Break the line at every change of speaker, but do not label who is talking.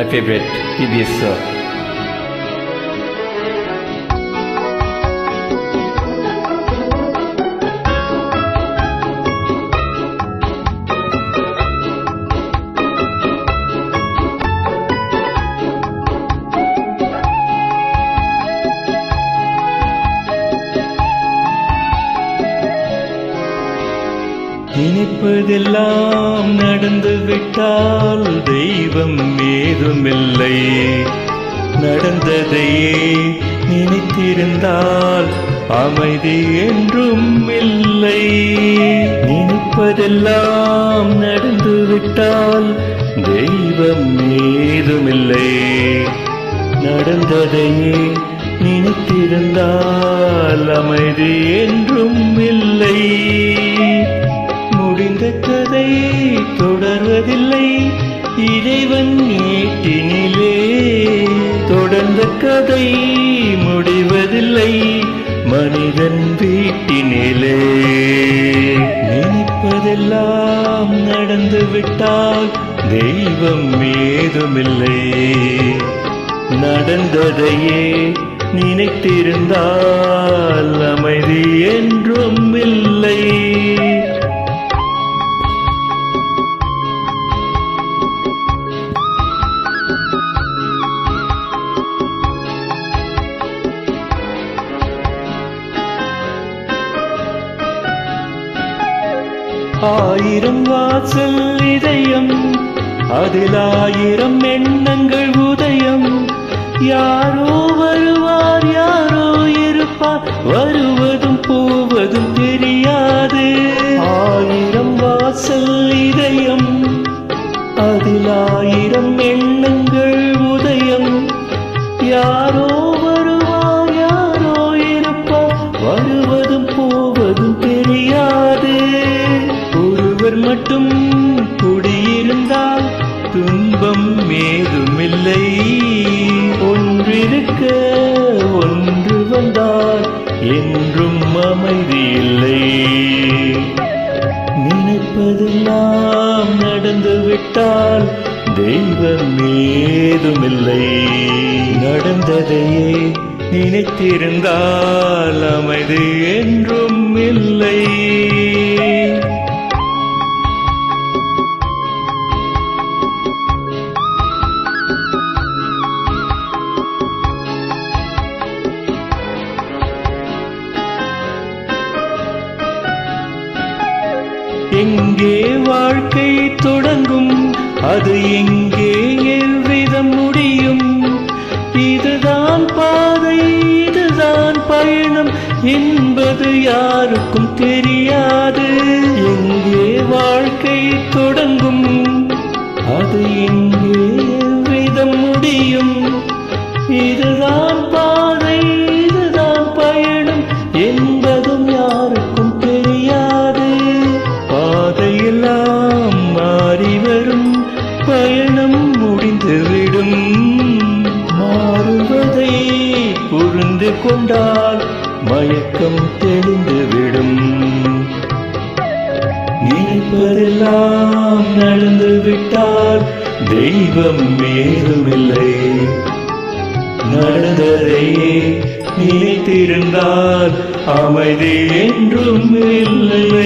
my favorite PBS sir.
நினைப்பதெல்லாம் நடந்து விட்டால் தெய்வம் ஏதுமில்லை. நடந்ததையே நினைத்திருந்தால் அமைதி என்றும் இல்லை. நினைப்பதெல்லாம் நடந்து விட்டால் தெய்வம் ஏதுமில்லை. நடந்ததையே நினைத்திருந்தால் அமைதி என்றும் இல்லை. முடிந்த கதை தொடர்வதில்லை இறைவன் ஏட்டினிலே. தொடர்ந்த கதை முடிவதில்லை மனிதன் வீட்டினிலே. நினைப்பதெல்லாம் நடந்து விட்டால் தெய்வம் ஏதுமில்லை. நடந்ததையே நினைத்திருந்தால் அமைதி என்றும் இல்லை. ஆயிரம் வாசல் இதயம், அதில் ஆயிரம் எண்ணங்கள் உதயம். யாரோ வருவார் யாரோ இருப்பார், வருவதும் போவதும் தெரியாது. ஆயிரம் வாசல் இதயம், அதில் ஆயிரம் எண்ணங்கள் உதயம். யாரோ வருவார் யாரோ இருப்பார், வருவதும் போவதும் தெரியாது. ஒருவர் மட்டும் குடியிருந்தால் துன்பம் ஏதுமில்லை. ஒன்றிருக்க ஒன்று வந்தால் என்றும் அமைதி இல்லை. நினைப்பதெல்லாம் நடந்து விட்டால் தெய்வம் ஏதுமில்லை. நடந்ததையே நினைத்திருந்தால் அமைதி என்றும் இல்லை. எங்கே வாழ்க்கை தொடங்கும், அது எங்கே எவ்விதம் முடியும்? இதுதான் பாதை இதுதான் பயணம் என்பது யாருக்கும் தெரியாது. எங்கே வாழ்க்கை தொடங்கும், அது எங்கே எவ்விதம் முடியும்? இதுதான் பாதை இதுதான் பயணம் என்பதும் யாருக்கும் தெரியாது. பாதையெல்லாம் மாறி வரும், பயணம் முடிந்துவிடும். மாறுவதை புரிந்து கொண்டால் மயக்கம் தெளிந்துவிடும். நினைப்பதெல்லாம் நடந்து விட்டால் தெய்வம் ஏதுமில்லை. நடந்ததையே நினைத்திருந்தால் அமைதி என்றும் இல்லை.